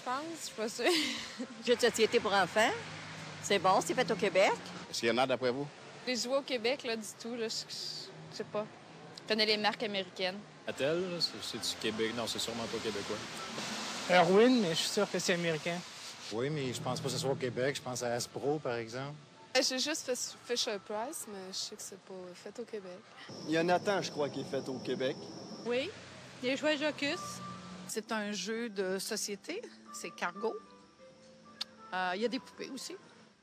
pense. Je suis pas sûre. Jeux de société pour enfants. C'est bon, c'est fait au Québec. Est-ce qu'il y en a d'après vous? Les jouets au Québec, là, du tout, là, je sais pas. Je connais les marques américaines. Mattel, c'est du Québec. Non, c'est sûrement pas québécois. Erwin, mais je suis sûr que c'est américain. Oui, mais je pense pas que ce soit au Québec. Je pense à Hasbro, par exemple. J'ai juste Fisher-Price, mais je sais que c'est pas fait au Québec. Il y a Nathan, je crois, qui est fait au Québec. Oui. Les jouets Jocus. C'est un jeu de société. C'est Cargo. Il y a des poupées aussi.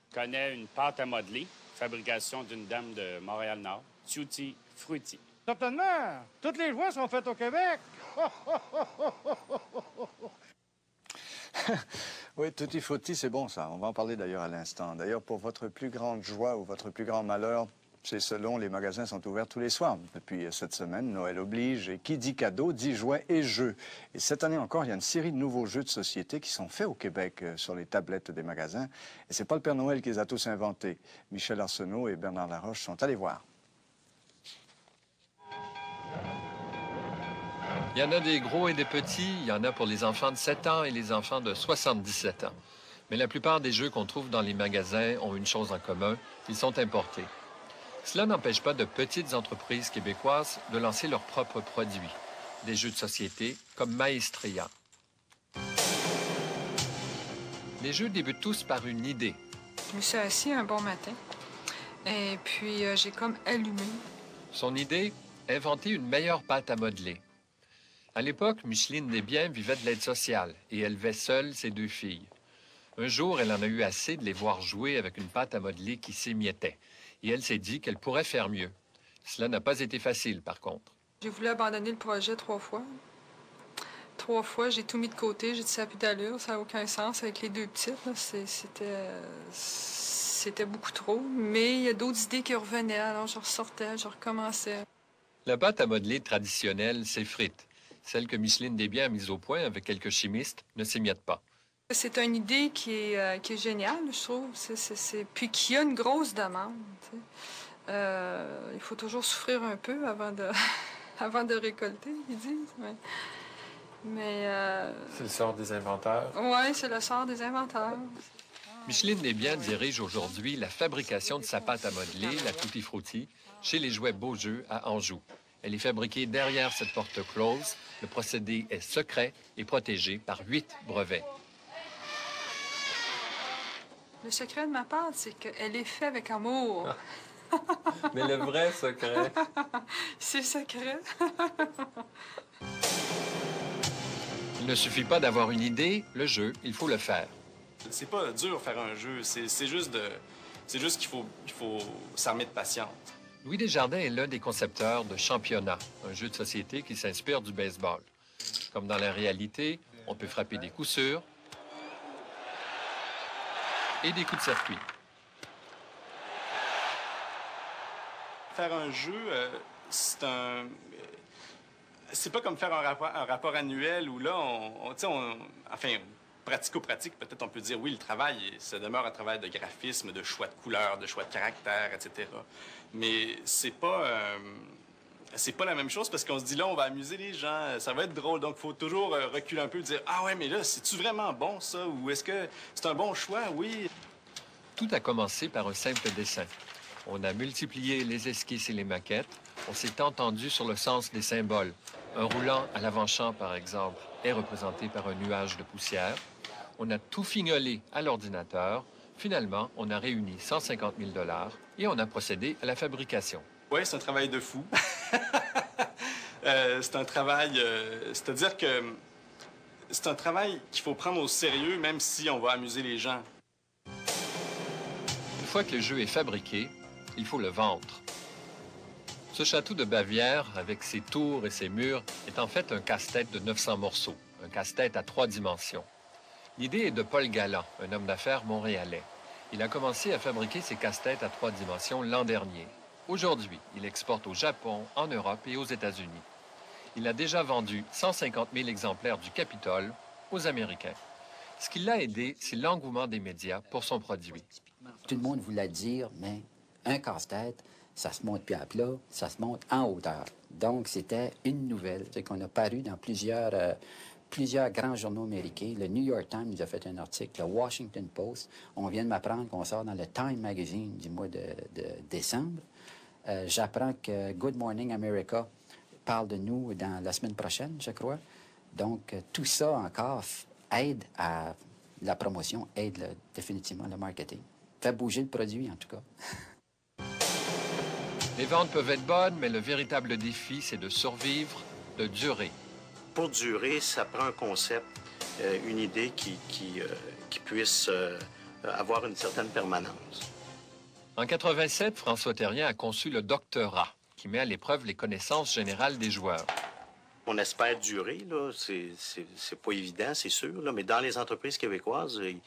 Je connais une pâte à modeler, fabrication d'une dame de Montréal-Nord, Tutti Frutti. Certainement. Toutes les jouets sont faits au Québec. Oui, Tutti Frutti, c'est bon, ça. On va en parler d'ailleurs à l'instant. D'ailleurs, pour votre plus grande joie ou votre plus grand malheur, c'est selon, les magasins sont ouverts tous les soirs. Depuis cette semaine, Noël oblige, et qui dit cadeau, dit jouets et jeux. Et cette année encore, il y a une série de nouveaux jeux de société qui sont faits au Québec sur les tablettes des magasins. Et c'est pas le Père Noël qui les a tous inventés. Michel Arsenault et Bernard Laroche sont allés voir. Il y en a des gros et des petits. Il y en a pour les enfants de 7 ans et les enfants de 77 ans. Mais la plupart des jeux qu'on trouve dans les magasins ont une chose en commun, ils sont importés. Cela n'empêche pas de petites entreprises québécoises de lancer leurs propres produits, des jeux de société comme Maestria. Les jeux débutent tous par une idée. Je me suis assis un bon matin et puis j'ai comme allumé. Son idée, inventer une meilleure pâte à modeler. À l'époque, Micheline Desbiens vivait de l'aide sociale et élevait seule ses 2 filles. Un jour, elle en a eu assez de les voir jouer avec une pâte à modeler qui s'émiettait. Et elle s'est dit qu'elle pourrait faire mieux. Cela n'a pas été facile, par contre. J'ai voulu abandonner le projet 3 fois. 3 fois, j'ai tout mis de côté. J'ai dit ça n'a plus d'allure, ça n'a aucun sens avec les 2 petites. C'était beaucoup trop. Mais il y a d'autres idées qui revenaient, alors je ressortais, je recommençais. La pâte à modeler traditionnelle s'effrite. Celle que Micheline Desbiens a mise au point avec quelques chimistes ne s'émiette pas. C'est une idée qui est géniale, je trouve. Puis qui a une grosse demande. Il faut toujours souffrir un peu avant de, avant de récolter, ils disent. Mais C'est le sort des inventeurs. Oui, c'est le sort des inventeurs. Micheline Desbiens dirige aujourd'hui la fabrication de sa pâte à modeler, la Tutti Frutti, chez les jouets Beaujeu à Anjou. Elle est fabriquée derrière cette porte close. Le procédé est secret et protégé par 8 brevets. Le secret de ma pâte, c'est qu'elle est faite avec amour. Mais le vrai secret... C'est secret. Il ne suffit pas d'avoir une idée, le jeu, il faut le faire. C'est pas dur faire un jeu, c'est juste qu'il faut s'armer de patience. Louis Desjardins est l'un des concepteurs de Championnat, un jeu de société qui s'inspire du baseball. Comme dans la réalité, on peut frapper des coups sûrs et des coups de circuit. Faire un jeu, c'est pas comme faire un rapport annuel où là, enfin, pratico-pratique, peut-être on peut dire, oui, le travail, ça demeure un travail de graphisme, de choix de couleurs, de choix de caractère, etc. Mais c'est pas la même chose parce qu'on se dit, là, on va amuser les gens, ça va être drôle. Donc, il faut toujours reculer un peu et dire, ah ouais, mais là, c'est-tu vraiment bon, ça? Ou est-ce que c'est un bon choix? Oui. Tout a commencé par un simple dessin. On a multiplié les esquisses et les maquettes. On s'est entendu sur le sens des symboles. Un roulant à l'avant-champ, par exemple, est représenté par un nuage de poussière. On a tout fignolé à l'ordinateur. Finalement, on a réuni 150 000 $ et on a procédé à la fabrication. Oui, c'est un travail de fou. C'est un travail... c'est-à-dire que c'est un travail qu'il faut prendre au sérieux, même si on va amuser les gens. Une fois que le jeu est fabriqué, il faut le vendre. Ce château de Bavière, avec ses tours et ses murs, est en fait un casse-tête de 900 morceaux, un casse-tête à 3 dimensions. L'idée est de Paul Galland, un homme d'affaires montréalais. Il a commencé à fabriquer ses casse-têtes à 3 dimensions l'an dernier. Aujourd'hui, il exporte au Japon, en Europe et aux États-Unis. Il a déjà vendu 150 000 exemplaires du Capitole aux Américains. Ce qui l'a aidé, c'est l'engouement des médias pour son produit. Tout le monde voulait dire, mais un casse-tête, ça se monte plus à plat, ça se monte en hauteur. Donc, c'était une nouvelle. C'est qu'on a paru dans plusieurs plusieurs grands journaux américains. Le New York Times nous a fait un article, le Washington Post. On vient de m'apprendre qu'on sort dans le Time Magazine du mois de décembre. J'apprends que Good Morning America parle de nous dans la semaine prochaine, je crois. Donc, tout ça encore aide à la promotion, aide définitivement le marketing. Fait bouger le produit, en tout cas. Les ventes peuvent être bonnes, mais le véritable défi, c'est de survivre, de durer. Pour durer, ça prend un concept, une idée qui puisse avoir une certaine permanence. En 87, François Terrien a conçu le doctorat, qui met à l'épreuve les connaissances générales des joueurs. On espère durer, là, c'est pas évident, c'est sûr, là, mais dans les entreprises québécoises, il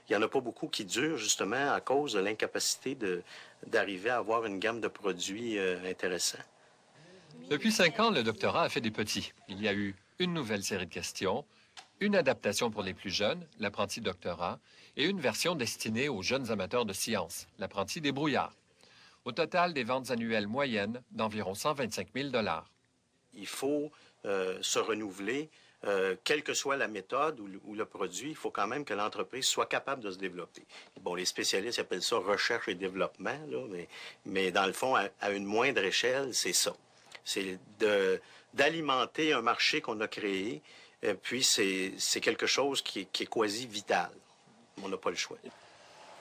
n'y en a pas beaucoup qui durent justement à cause de l'incapacité d'arriver à avoir une gamme de produits intéressants. Depuis 5 ans, le doctorat a fait des petits. Il y a eu une nouvelle série de questions, une adaptation pour les plus jeunes, l'apprenti doctorat, et une version destinée aux jeunes amateurs de sciences, l'apprenti débrouillard. Au total, des ventes annuelles moyennes d'environ 125 000 $. Il faut se renouveler, quelle que soit la méthode ou le produit, il faut quand même que l'entreprise soit capable de se développer. Bon, les spécialistes appellent ça recherche et développement, là, mais dans le fond, à une moindre échelle, c'est ça. C'est d'alimenter un marché qu'on a créé, puis c'est quelque chose qui est quasi vital. On n'a pas le choix.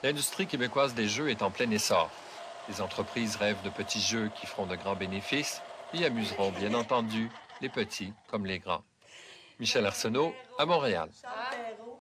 L'industrie québécoise des jeux est en plein essor. Les entreprises rêvent de petits jeux qui feront de grands bénéfices et amuseront, bien entendu, les petits comme les grands. Michel Arsenault, à Montréal.